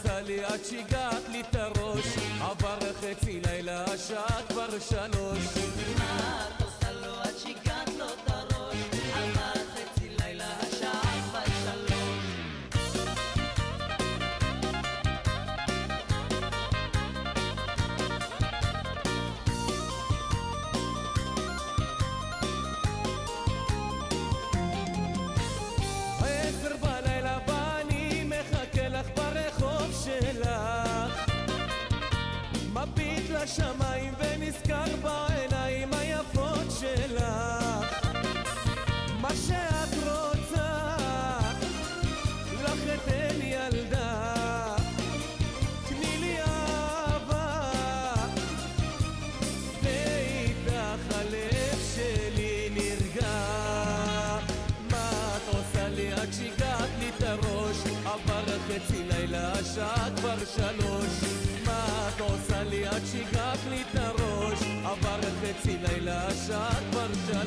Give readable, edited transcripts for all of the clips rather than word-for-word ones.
עושה לי עד שיגעת לי את הראש? עבר חצי לילה, השעה כבר 3. מה את עושה לו עד שיגעת לו את הראש? עבר חצי לילה, השעה כבר 3. מביט לשמיים ונזכר בעיניים היפות שלך. מה שאת רוצה לך אתן ילדה, תני לי אהבה ואיתך הלב שלי נרגע. מה את עושה לי עד שיגעת לי את הראש? עבר חצי לילה, השעה כבר 3. מה את עושה לי עד שיגעת לי את הראש? עבר חצי לילה, השעה כבר 3.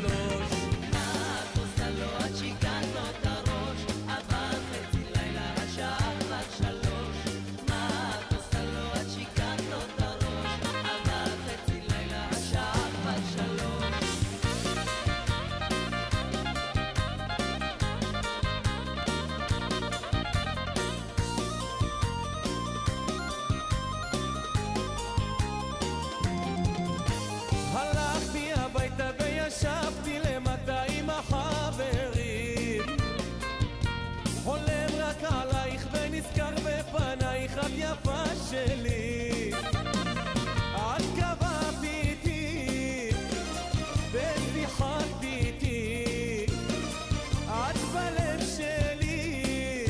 מה את עושה לו עד שיגעת לו את הראש? עבר חצי לילה, השעה כבר 3. מה את עושה לו עד שיגעת לו את הראש? עבר חצי לילה, השעה כבר 3. הלכתי הביתה וישבתי למטה עם החברים, חולם רק עלייך ונזכר בפנייך את יפה שלי. את קבעת איתי ושיחקת איתי, את בלב שלי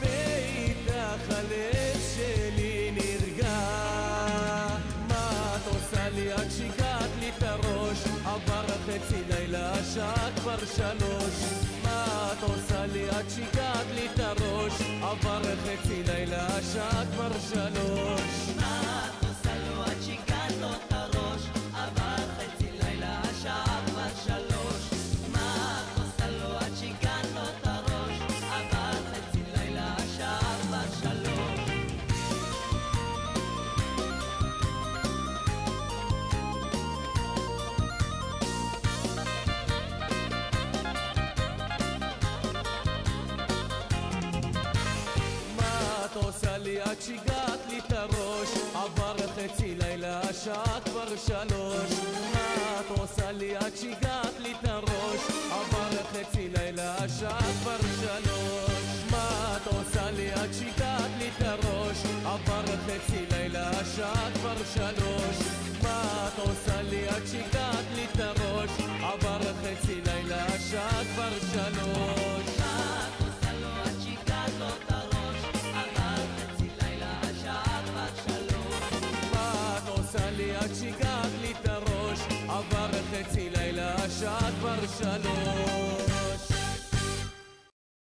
ואיתך הלב שלי נרגע. עושה לי עד שיגעת לי את הראש? עבר חצי לילה, השעה כבר 3. מה את עושה לי עד שיגעת לי את הראש? עבר חצי לילה, השעה כבר 3. מה את עושה לו עד שיגעת לו את הראש? עבר חצי לילה, השעה כבר 3. מה את עושה לו עד שיגעת לו את הראש? עבר חצי לילה, השעה כבר 3. את עושה לי עד שיגעת לי את הראש? עבר חצי לילה, השעה כבר 3. מה את עושה לי עד שיגעת לי את הראש? עבר חצי לילה, השעה כבר 3. מה את עושה לי עד שיגעת לי את הראש? עבר חצי לילה, השעה כבר 3. מה את עושה לי עד שיגעת לי את הראש? עבר חצי לילה, השעה כבר 3. מה את עושה לו עד שיגעת לו את הראש? עבר חצי לילה, השעה כבר 3. מה את עושה לי עד שיגעת לי את הראש? עבר חצי לילה, השעה כבר 3.